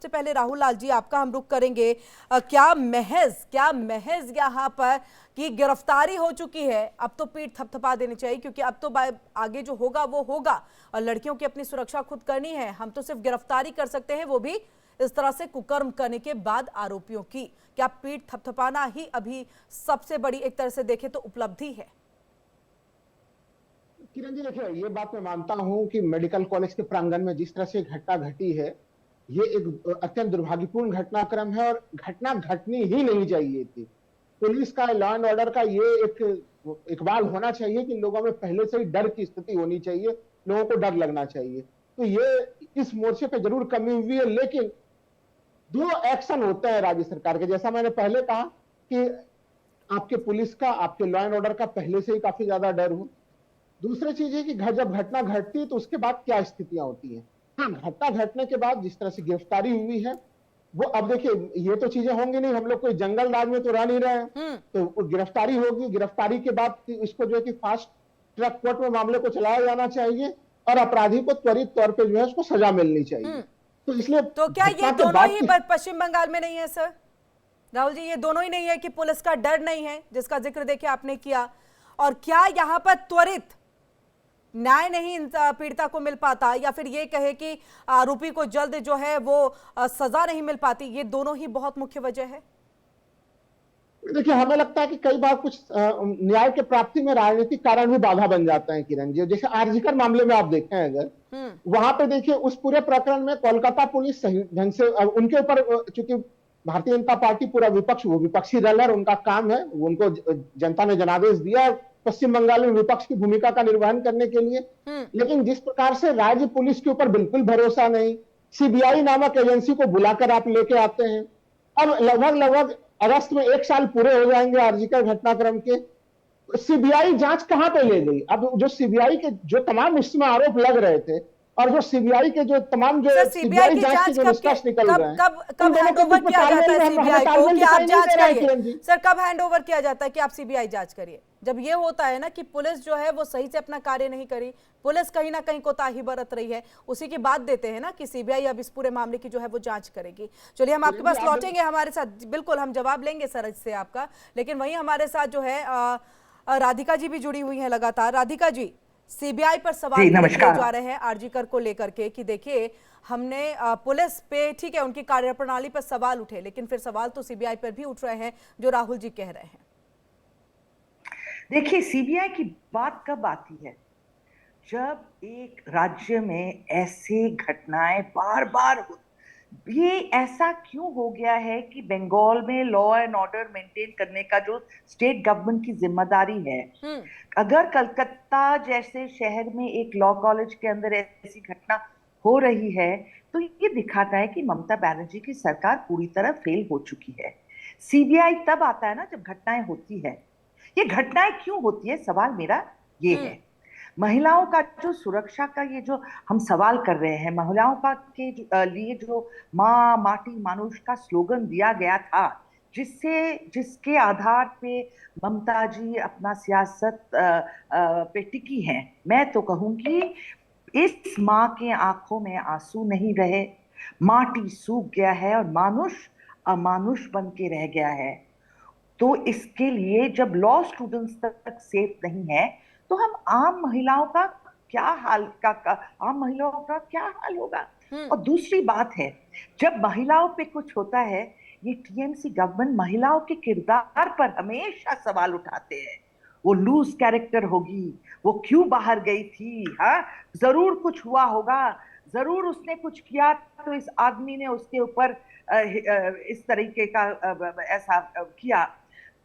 सबसे पहले राहुल लाल जी आपका हम रुख करेंगे। क्या महज यहाँ पर की गिरफ्तारी हो चुकी है, अब तो पीठ थपथपा देनी चाहिए, क्योंकि अब तो आगे जो होगा वो होगा और लड़कियों की अपनी सुरक्षा खुद करनी है। हम तो सिर्फ गिरफ्तारी कर सकते हैं, वो भी इस तरह से कुकर्म करने के बाद आरोपियों की। क्या पीठ थपथपाना ही अभी सबसे बड़ी एक तरह से देखें तो उपलब्धि है? किरण जी, देखिए, ये बात मैं मानता हूं कि मेडिकल कॉलेज के प्रांगण में जिस तरह से घटना घटी है, ये एक अत्यंत दुर्भाग्यपूर्ण घटनाक्रम है और घटना घटनी ही नहीं चाहिए थी। पुलिस का, लॉ एंड ऑर्डर का ये एक इकबाल होना चाहिए कि लोगों में पहले से ही डर की स्थिति होनी चाहिए, लोगों को डर लगना चाहिए। तो ये इस मोर्चे पे जरूर कमी हुई है, लेकिन दो एक्शन होते हैं राज्य सरकार के। जैसा मैंने पहले कहा कि आपके पुलिस का, आपके लॉ एंड ऑर्डर का पहले से ही काफी ज्यादा डर हो। दूसरी चीज है कि जब घटना घटती है तो उसके बाद क्या स्थितियां होती हैं। हाँ, घटना घटने के बाद जिस तरह से गिरफ्तारी हुई है, वो अब देखिए, ये तो चीजें होंगी नहीं, हम लोग कोई जंगल राज में तो रह नहीं रहे हैं। तो गिरफ्तारी होगी, गिरफ्तारी के बाद इसको जो है कि फास्ट ट्रैक कोर्ट में मामले को चलाया जाना चाहिए और अपराधी को त्वरित तौर पे जो है उसको सजा मिलनी चाहिए। तो इसलिए तो क्या ये दोनों ही पश्चिम बंगाल में नहीं है सर? राहुल जी, ये दोनों ही नहीं है कि पुलिस का डर नहीं है, जिसका जिक्र देखिए आपने किया, और क्या यहाँ पर त्वरित न्याय नहीं पीड़िता को मिल पाता, या फिर ये कहे कि आरोपी को जल्द जो है वो सजा नहीं मिल पाती? ये दोनों ही बहुत मुख्य वजह है। देखिए, हमें लगता है कि कई बार कुछ न्याय के प्राप्ति में राजनीतिक कारण भी बाधा बन जाते हैं किरण जी। जैसे आरजीकर मामले में आप देखें, अगर वहां पे देखिए, उस पूरे प्रकरण में कोलकाता पुलिस सही ढंग से उनके ऊपर, चूंकि भारतीय जनता पार्टी पूरा विपक्ष, वो विपक्षी दल, उनका काम है, उनको जनता ने जनादेश दिया पश्चिम बंगाल में विपक्ष की भूमिका का निर्वहन करने के लिए। लेकिन जिस प्रकार से राज्य पुलिस के ऊपर बिल्कुल भरोसा नहीं, सीबीआई नामक एजेंसी को बुलाकर आप लेके आते हैं। अब लगभग अगस्त में 1 साल पूरे हो जाएंगे आरजीकर घटनाक्रम के। सीबीआई जांच कहां पे ले गई? अब जो सीबीआई के जो तमाम इसमें आरोप लग रहे थे और जो सीबीआई के जो तमाम जो सीबीआई जांच के जो निष्कर्ष निकल रहे हैं, कब हैंडओवर किया जाता है सीबीआई को कि आप जांच करिए? सर, कब हैंडओवर किया जाता है कि आप सीबीआई जांच करिए? जब ये होता है ना कि पुलिस जो है वो सही से अपना कार्य नहीं करी, पुलिस कहीं ना कहीं कोताही बरत रही है, उसी की बात देते हैं ना कि सीबीआई अब इस पूरे मामले की जो है वो जांच करेगी। चलिए, हम आपके पास लौटेंगे, हमारे साथ बिल्कुल हम जवाब लेंगे सर इससे आपका, लेकिन वहीं हमारे साथ जो है राधिका जी भी जुड़ी हुई हैं लगातार। राधिका जी, सीबीआई पर सवाल किए जा रहे हैं आरजीकर को लेकर के कि देखिए, हमने पुलिस पे, ठीक है, उनकी कार्यप्रणाली पर सवाल उठे, लेकिन फिर सवाल तो सीबीआई पर भी उठ रहे हैं, जो राहुल जी कह रहे हैं। देखिए, सीबीआई की बात कब आती है? जब एक राज्य में ऐसे घटनाएं बार बार, ये ऐसा क्यों हो गया है कि बंगाल में लॉ एंड ऑर्डर मेंटेन करने का जो स्टेट गवर्नमेंट की जिम्मेदारी है, अगर कलकत्ता जैसे शहर में एक लॉ कॉलेज के अंदर ऐसी घटना हो रही है, तो ये दिखाता है कि ममता बनर्जी की सरकार पूरी तरह फेल हो चुकी है। सीबीआई तब आता है ना जब घटनाएं होती है। ये घटनाएं क्यों होती है, सवाल मेरा ये है। महिलाओं का जो सुरक्षा का ये जो हम सवाल कर रहे हैं, महिलाओं का के लिए जो माँ माटी मानुष का स्लोगन दिया गया था, जिसके आधार पे ममता जी अपना सियासत पे टिकी हैं, मैं तो कहूंगी इस माँ के आंखों में आंसू नहीं रहे, माटी सूख गया है और मानुष अमानुष बन के रह गया है। तो इसके लिए जब लॉ स्टूडेंट्स तक सेफ नहीं है, तो हम आम महिलाओं का क्या हाल होगा? और दूसरी बात है, जब महिलाओं पे कुछ होता है, ये टीएमसी गवर्नमेंट महिलाओं के किरदार पर हमेशा सवाल उठाते हैं। वो लूज कैरेक्टर होगी, वो क्यों बाहर गई थी, हाँ, जरूर कुछ हुआ होगा, जरूर उसने कुछ किया तो इस आदमी ने उसके ऊपर इस तरीके का ऐसा किया।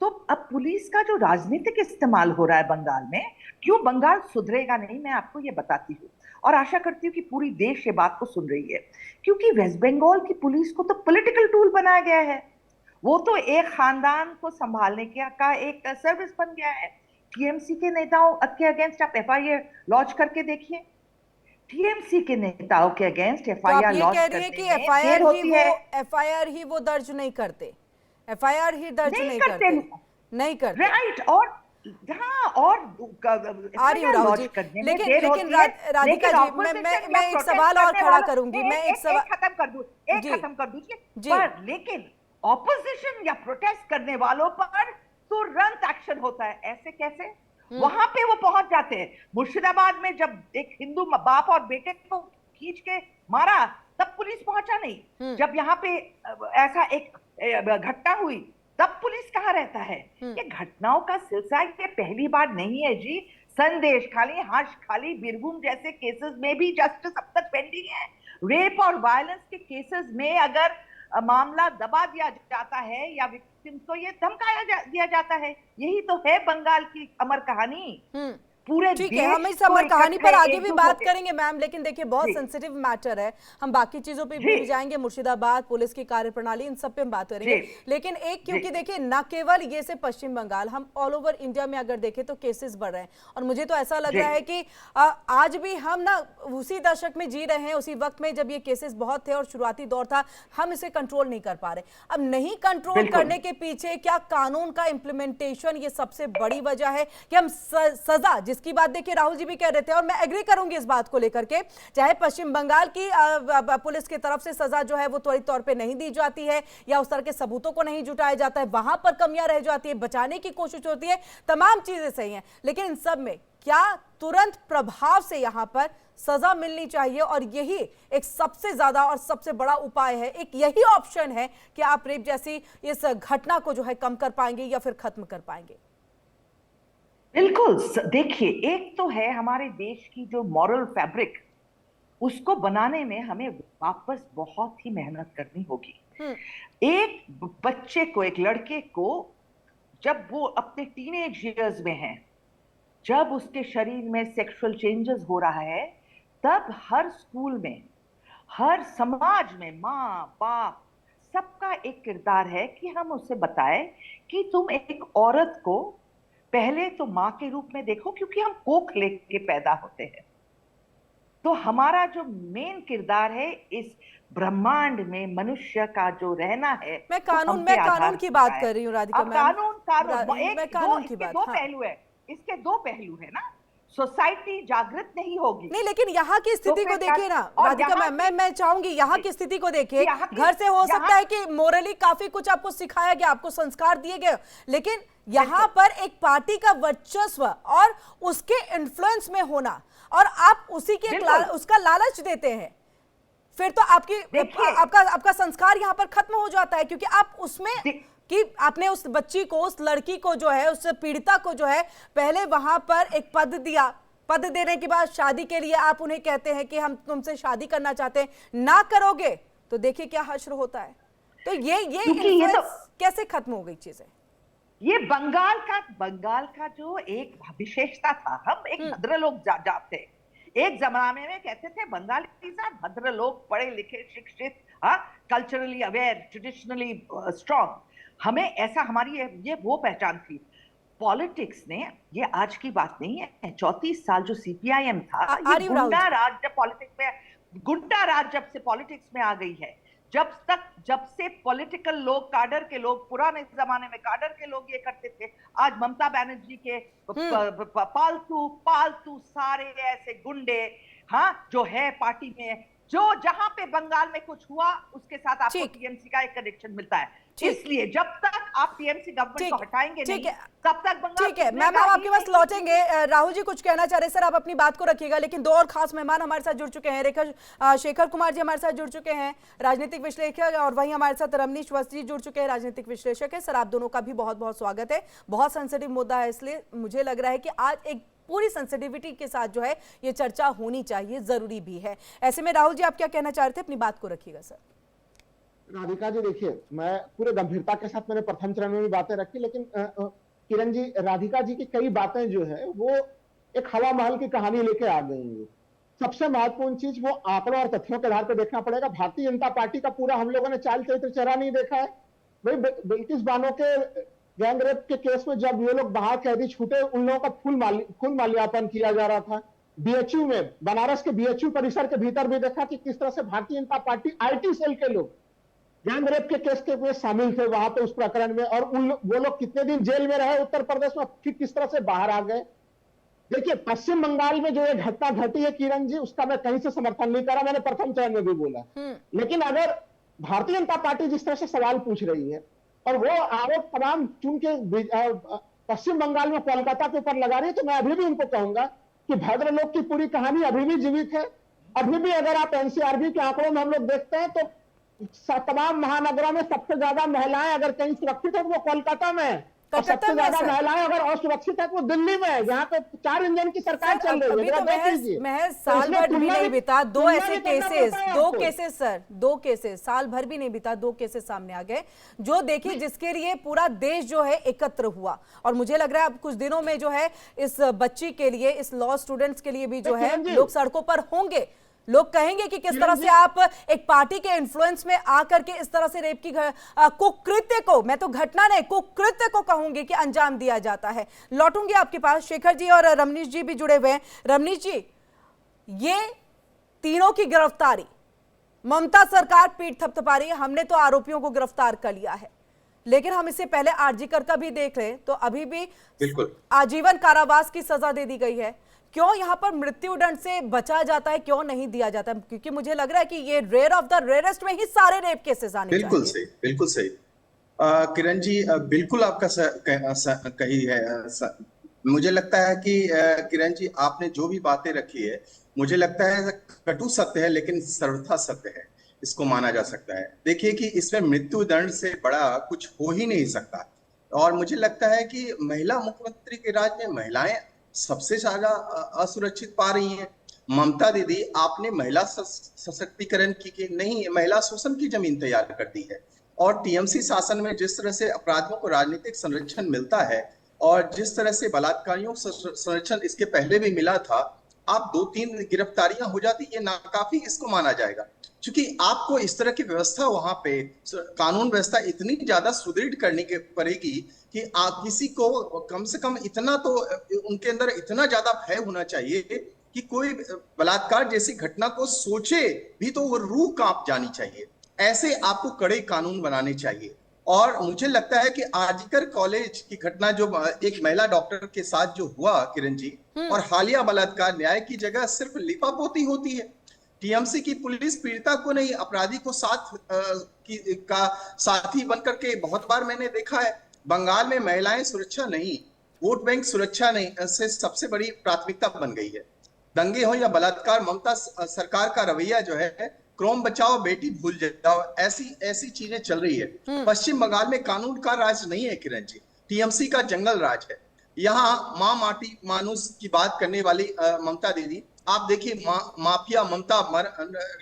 तो अब पुलिस का जो राजनीतिक इस्तेमाल हो रहा है बंगाल में, क्यों बंगाल सुधरेगा नहीं, मैं आपको ये बताती हूँ और आशा करती हूँ कि पूरी देश ये बात को सुन रही है। क्योंकि वेस्ट बंगाल की पुलिस को तो पॉलिटिकल टूल बनाया गया है, वो तो एक खानदान को संभालने का एक सर्विस बन गया है। टीएमसी के नेताओं के अगेंस्ट आप एफआईआर लॉन्च करके देखिए, टीएमसी के नेताओं के अगेंस्ट एफआईआर लॉन्च करने में देर होती है। एफआईआर ही वो दर्ज नहीं करते, एफआईआर ही दर्ज नहीं करते। राइट। और हाँ, और आ रही हूँ राहुल लॉन्च जी, करने में लेकिन देर लेकिन होती है, राधिका लेकिन जी, ऑपोजिशन मैं या एक प्रोटेस्ट सवाल और करने खड़ा वालों, करूंगी, मैं एक एक सवाल, खत्म कर दूं, एक जी खत्म कर दीजिए, जी पर लेकिन ऑपोजिशन या प्रोटेस्ट करने वालों पर तुरंत एक्शन होता है, ऐसे कैसे? वहां पे वो पहुंच जाते हैं। मुर्शिदाबाद में जब एक हिंदू बाप और बेटे को खींच के मारा, तब पुलिस पहुंचा नहीं। जब यहाँ पे ऐसा एक घटना हुई, तब पुलिस कहाँ रहता है? ये घटनाओं का सिलसिला ये पहली बार नहीं है जी। संदेश खाली, हर्ष खाली, बीरभूम जैसे केसेस में भी जस्टिस अब तक पेंडिंग है। रेप और वायलेंस के केसेस में अगर मामला दबा दिया जाता है या विक्टिम को ये धमकाया दिया जाता है। यही तो है बंगाल की अमर कहानी। पूरे ठीक है, हम देश इस को अमर कहानी पर आगे भी एकजुट बात होके, करेंगे मैम, लेकिन देखिए बहुत जी सेंसिटिव मैटर है, हम बाकी चीजों पे जी भी जाएंगे, मुर्शिदाबाद पुलिस की कार्यप्रणाली, इन सब पे हम बात जी करेंगे। लेकिन एक, क्योंकि जी देखिए न केवल ये से पश्चिम बंगाल, हम ऑल ओवर इंडिया में अगर देखें तो केसेस बढ़ रहे हैं, और मुझे तो ऐसा लग जी रहा है कि आज भी हम ना उसी दशक में जी रहे हैं, उसी वक्त में जब ये केसेस बहुत थे और शुरुआती दौर था, हम इसे कंट्रोल नहीं कर पा रहे। अब नहीं कंट्रोल बिल्कुल करने के पीछे क्या कानून का इंप्लीमेंटेशन ये सबसे बड़ी वजह है कि हम सजा, जिसकी बात देखिए राहुल जी भी कह रहे थे और मैं एग्री करूंगी इस बात को लेकर के, चाहे पश्चिम बंगाल की पुलिस की तरफ से सजा जो है वो त्वरित तौर पे नहीं दी जाती है या उस तरह के सबूतों को नहीं जुटाया जाता है, वहां पर कमियां रह जाती है, बचाने की कोशिश होती है, तमाम चीजें सही हैं, लेकिन इन सब में क्या तुरंत प्रभाव से यहां पर सजा मिलनी चाहिए, और यही एक सबसे ज्यादा और सबसे बड़ा उपाय है, एक यही ऑप्शन है कि आप रेप जैसी इस घटना को जो है कम कर पाएंगे या फिर खत्म कर पाएंगे। बिल्कुल। देखिए, एक तो है हमारे देश की जो मॉरल फैब्रिक, उसको बनाने में हमें वापस बहुत ही मेहनत करनी होगी। एक बच्चे को, एक लड़के को, जब वो अपने टीनेज ईयर्स में है, जब उसके शरीर में सेक्सुअल चेंजेस हो रहा है, तब हर स्कूल में, हर समाज में, माँ बाप सबका एक किरदार है कि हम उसे बताएं कि तुम एक औरत को पहले तो माँ के रूप में देखो, क्योंकि हम कोख लेके पैदा होते हैं। तो हमारा जो मेन किरदार है इस ब्रह्मांड में मनुष्य का जो रहना है, मैं कानून की बात कर रही हूँ राधिका अब मैम, कानून मैं कानून की इसके बात, दो हाँ। पहलू है, इसके दो पहलू है ना। सोसाइटी जागृत नहीं होगी, नहीं, लेकिन यहाँ की स्थिति को देखिए ना राधिका मैम, मैं चाहूंगी यहाँ की स्थिति को देखिए। घर से हो सकता है कि मोरली काफी कुछ आपको सिखाया गया, आपको संस्कार दिए गए, लेकिन यहाँ पर एक पार्टी का वर्चस्व और उसके इन्फ्लुएंस में होना, और आप उसी के उसका लालच देते हैं, फिर तो आपका संस्कार यहाँ पर खत्म हो जाता है, क्योंकि आप उसमें कि आपने उस बच्ची को, उस लड़की को जो है, उस पीड़िता को जो है, पहले वहां पर एक पद दिया, पद देने के बाद शादी के लिए आप उन्हें कहते हैं कि हम तुमसे शादी करना चाहते हैं, ना करोगे तो देखिए क्या हश्र होता है। तो ये तो कैसे खत्म हो गई चीजें? ये बंगाल का जो एक विशेषता था, हम एक भद्र लोग जाते, एक जमाने में कहते थे बंगाली भद्र लोग, पढ़े लिखे, शिक्षित, कल्चरली अवेयर, ट्रेडिशनली स्ट्रॉन्ग, हमें ऐसा, हमारी ये वो पहचान थी। पॉलिटिक्स ने, ये आज की बात नहीं है, 34 साल जो सीपीआईएम था, ये गुंडा राज जब पॉलिटिक्स में, गुंडा राज जब से पॉलिटिक्स में आ गई है, जब से पॉलिटिकल लोग, काडर के लोग, पुराने जमाने में काडर के लोग ये करते थे, आज ममता बनर्जी के पालतू सारे ऐसे गुंडे, जो है पार्टी में, जो जहां पे बंगाल में कुछ हुआ उसके साथ आपको टीएमसी का एक कनेक्शन मिलता है। इसलिए जब तक आप टीएमसी गवर्नमेंट को हटाएंगे नहीं, तब तक बंगाल। ठीक है मैम, हम आपके पास लौटेंगे। राहुल जी कुछ कहना चाह रहे, सर आप अपनी बात को रखिएगा, लेकिन दो और खास मेहमान हमारे साथ जुड़ चुके हैं। शेखर कुमार जी हमारे साथ जुड़ चुके हैं, राजनीतिक विश्लेषक, और वहीं हमारे साथ रमनीश वस्त जी जुड़ चुके हैं, राजनीतिक विश्लेषक है। सर आप दोनों का भी बहुत बहुत स्वागत है। बहुत सेंसिटिव मुद्दा है, इसलिए मुझे लग रहा है कि आज एक पूरी सेंसिटिविटी के साथ जो है ये चर्चा होनी चाहिए, जरूरी भी है। ऐसे में राहुल जी आप क्या कहना चाह रहे थे, अपनी बात को रखिएगा। सर राधिका जी देखिए, मैं पूरे गंभीरता के साथ मैंने प्रथम चरण में भी बातें रखी, लेकिन किरण जी, राधिका जी की कई बातें जो है वो एक हवा महल की कहानी लेके आ गई है। सबसे महत्वपूर्ण चीज वो आंकड़ों और तथ्यों के आधार पर देखना पड़ेगा। भारतीय जनता पार्टी का पूरा हम लोगों ने चाल चरित्र चेहरा नहीं देखा है। वही बिल्किस बानो के गैंग रेप के केस में जब ये लोग बाहर कैदी छूटे, उन लोगों का फूल माल्यार्पण किया जा रहा था। बीएचयू में, बनारस के बीएचयू परिसर के भीतर भी देखा कि किस तरह से Bharatiya Janata party IT cell के लोग गैंग रेप के केस के में शामिल थे वहां पे उस प्रकरण में, और वो लोग कितने दिन जेल में रहे उत्तर प्रदेश में, फिर किस तरह से बाहर आ गए। देखिए, पश्चिम बंगाल में जो ये घटना घटी है किरण जी, उसका मैं कहीं से समर्थन नहीं कर रहा, मैंने प्रथम चरण में भी बोला। लेकिन अगर भारतीय जनता पार्टी जिस तरह से सवाल पूछ रही है और वो आरोप तमाम चुन के पश्चिम बंगाल में कोलकाता के ऊपर लगा रही है, तो मैं अभी भी उनको कहूंगा कि भद्रलोक की पूरी कहानी अभी भी जीवित है। अभी भी अगर आप एनसीआरबी के आंकड़ों में हम लोग देखते हैं तो तमाम महानगरों में सबसे ज्यादा महिलाएं अगर कहीं सुरक्षित है तो वो कोलकाता में है, और सबसे ज्यादा महिलाएं अगर असुरक्षित है तो वो दिल्ली में है, जहाँ पे 4 इंजन की सरकार चल रही है। तो महज साल भर भी नहीं बीता, दो ऐसे केसेस, दो केसेस साल भर भी नहीं बीता, 2 केसेस सामने आ गए जो देखिए जिसके लिए पूरा देश जो है एकत्र हुआ। और मुझे लग रहा है अब कुछ दिनों में जो है इस बच्ची के लिए, इस लॉ स्टूडेंट्स के लिए भी जो है लोग सड़कों पर होंगे। लोग कहेंगे कि किस तरह से आप एक पार्टी के इन्फ्लुएंस में आकर के इस तरह से रेप की कुकृत्य को, मैं तो घटना नहीं कुकृत्य को कहूंगी कि अंजाम दिया जाता है। लौटूंगी आपके पास, शेखर जी और रमनीश जी भी जुड़े हुए हैं। रमनीश जी, ये तीनों की गिरफ्तारी, ममता सरकार पीठ थपथपा रही है, हमने तो आरोपियों को गिरफ्तार कर लिया है, लेकिन हम इससे पहले आरजी कर का भी देख रहे तो अभी भी बिल्कुल आजीवन कारावास की सजा दे दी गई है। क्यों यहाँ पर मृत्युदंड से बचा जाता है, क्यों नहीं दिया जाता? क्योंकि मुझे लग रहा है कि ये रेयर ऑफ द रेयरेस्ट में ही सारे रेप केसेस आने चाहिए। बिल्कुल सही, बिल्कुल सही किरण जी, बिल्कुल आपका कही है। मुझे लगता है कि किरण जी आपने जो भी बातें रखी है, मुझे लगता है कटु सत्य है लेकिन सर्वथा सत्य है, इसको माना जा सकता है। देखिए कि इसमें मृत्युदंड से बड़ा कुछ हो ही नहीं सकता। और मुझे लगता है कि महिला मुख्यमंत्री के राज में महिलाएं सबसे ज्यादा असुरक्षित पा रही हैं। ममता दीदी, आपने महिला सशक्तिकरण की नहीं, महिला शोषण की जमीन तैयार कर दी है। और टीएमसी शासन में जिस तरह से अपराधियों को राजनीतिक संरक्षण मिलता है और जिस तरह से बलात्कारियों को संरक्षण इसके पहले भी मिला था, आप 2-3 गिरफ्तारियां हो जाती, ये नाकाफी इसको माना जाएगा। क्योंकि आपको इस तरह की व्यवस्था वहां पे कानून व्यवस्था इतनी ज्यादा सुदृढ़ करनी पड़ेगी कि आप किसी को कम से कम इतना तो उनके अंदर इतना ज्यादा भय होना चाहिए कि कोई बलात्कार जैसी घटना को सोचे भी तो वो रूह कांप जानी चाहिए। ऐसे आपको कड़े कानून बनाने चाहिए। और मुझे लगता है कि आरजीकर कॉलेज की घटना जो एक महिला डॉक्टर के साथ जो हुआ किरण जी, और हालिया बलात्कार, न्याय की जगह सिर्फ लिपापोती होती है। टीएमसी की पुलिस पीड़िता को नहीं, अपराधी को का साथी बनकर के बहुत बार मैंने देखा है। बंगाल में महिलाएं सुरक्षा नहीं, वोट बैंक सुरक्षा नहीं से सबसे बड़ी प्राथमिकता बन गई है। दंगे हो या बलात्कार, ममता सरकार का रवैया जो है क्रोम बचाओ बेटी भूल जाओ, ऐसी चीजें चल रही है। पश्चिम बंगाल में कानून का राज नहीं है किरण जी, टीएमसी का जंगल राज है। यहाँ माँ माटी मानुस की बात करने वाली ममता दीदी, आप देखिए माफिया ममता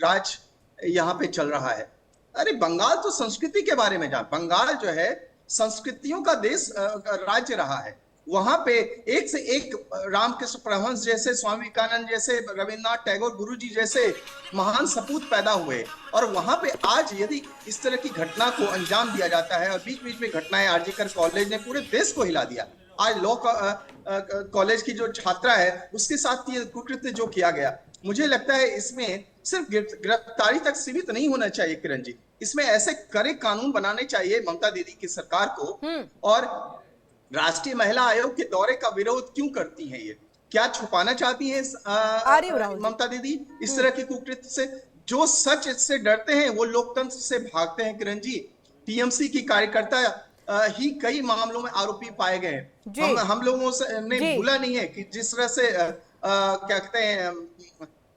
राज यहाँ पे चल रहा है। अरे बंगाल तो संस्कृति के बारे में जान, बंगाल जो है संस्कृतियों का देश राज्य रहा है। वहां पे एक से एक रामकृष्ण परमहंस जैसे, स्वामी विवेकानंद जैसे, रविन्द्रनाथ टैगोर गुरुजी जैसे महान सपूत पैदा हुए। और वहां पे आज यदि इस तरह की घटना को अंजाम दिया जाता है, और बीच बीच में घटनाएं, आरजीकर कॉलेज ने पूरे देश को हिला दिया। आज लॉ कॉलेज की जो छात्रा है उसके साथ ये कुकृत्य जो किया गया, मुझे लगता है इसमें सिर्फ गिरफ्तारी तक सीमित नहीं होना चाहिए किरण जी, इसमें ऐसे कड़े कानून बनाने चाहिए ममता दीदी की सरकार को। और राष्ट्रीय महिला आयोग के दौरे का विरोध क्यों करती हैं? ये क्या छुपाना चाहती हैं ममता दीदी इस तरह की कुकृत्य से? जो सच से डरते हैं वो लोकतंत्र से भागते हैं किरण जी। टीएमसी की कार्यकर्ता ही कई मामलों में आरोपी पाए गए हैं। हम लोगों से ने भूला नहीं है कि जिस तरह से क्या कहते हैं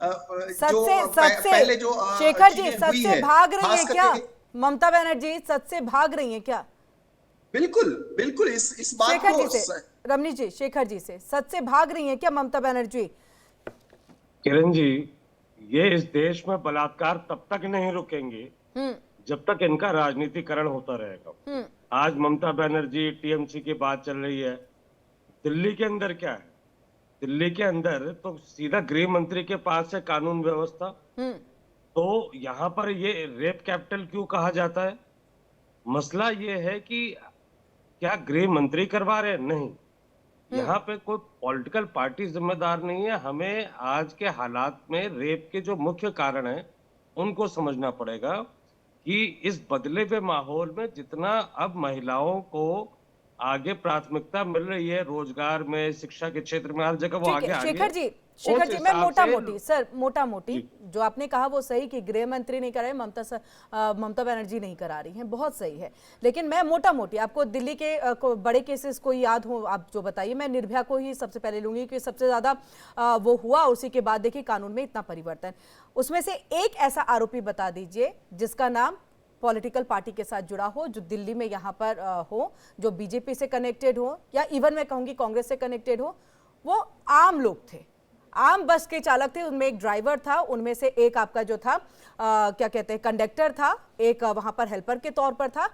पहले जो शेखर जी सच से भाग रही है क्या ममता बनर्जी? सच से भाग रही है क्या? बिल्कुल बिल्कुल, इस बात शेखर को जी से, रमनीश जी, शेखर जी से, सच से भाग रही है क्या ममता बनर्जी? किरण जी, ये इस देश में बलात्कार तब तक नहीं रुकेंगे जब तक इनका राजनीतिकरण होता रहेगा। आज ममता बनर्जी टीएमसी की बात चल रही है, दिल्ली के अंदर क्या है? दिल्ली के अंदर तो सीधा गृह मंत्री के पास है कानून व्यवस्था। तो यहाँ पर ये रेप कैपिटल क्यों कहा जाता है? मसला ये है कि क्या गृह मंत्री करवा रहे हैं? नहीं, यहाँ पे कोई पॉलिटिकल पार्टी जिम्मेदार नहीं है। हमें आज के हालात में रेप के जो मुख्य कारण हैं उनको समझना पड़ेगा कि इस बदले हुए माहौल में जितना अब महिलाओं को आगे प्राथमिकता मिल रही है, रोजगार में, शिक्षा के क्षेत्र में, हर जगह वो आगे आ शेखर गई है। शेखर उस जी, मैं हिसाब मोटा से- मोटी सर, मोटा मोटी जो आपने कहा वो सही कि गृह मंत्री नहीं कर रहे, ममता बनर्जी नहीं करा रही हैं, बहुत सही है। लेकिन मैं मोटा मोटी आपको दिल्ली के बड़े केसेस को याद हो, आप जो बताइए, मैं निर्भया को ही सबसे पहले लूंगी कि सबसे ज्यादा वो हुआ, उसी के बाद देखिए कानून में इतना परिवर्तन। उसमें से एक ऐसा आरोपी बता दीजिए जिसका नाम पॉलिटिकल पार्टी के साथ जुड़ा हो, जो दिल्ली में यहाँ पर हो, जो बीजेपी से कनेक्टेड हो, या इवन मैं कहूँगी कांग्रेस से कनेक्टेड हो। वो आम लोग थे, आम बस के चालक थे, उनमें एक ड्राइवर था, उनमें से एक आपका जो था क्या कहते हैं कंडक्टर था, एक वहां पर हेल्पर के तौर पर था,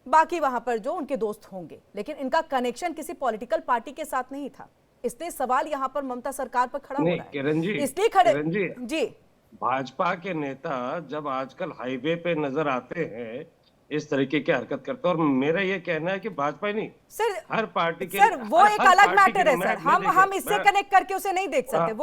बाकी वहां पर जो उनके दोस्त होंगे, लेकिन इनका कनेक्शन किसी पॉलिटिकल पार्टी के साथ नहीं था। इसलिए सवाल यहाँ पर ममता सरकार पर खड़ा हो रहा है, किरण जी, इसलिए खड़े किरण जी। भाजपा के नेता जब आजकल हाईवे पे नजर आते हैं, इस तरीके की हरकत करते हैं, और मेरा ये कहना है कि भाजपा ही नहीं, सर हर पार्टी के, सर वो हर एक अलग पार्टी के मैटर है मैं- सर, मैं हम देखिए, इससे मैं- कनेक्ट करके उसे नहीं देख सकते।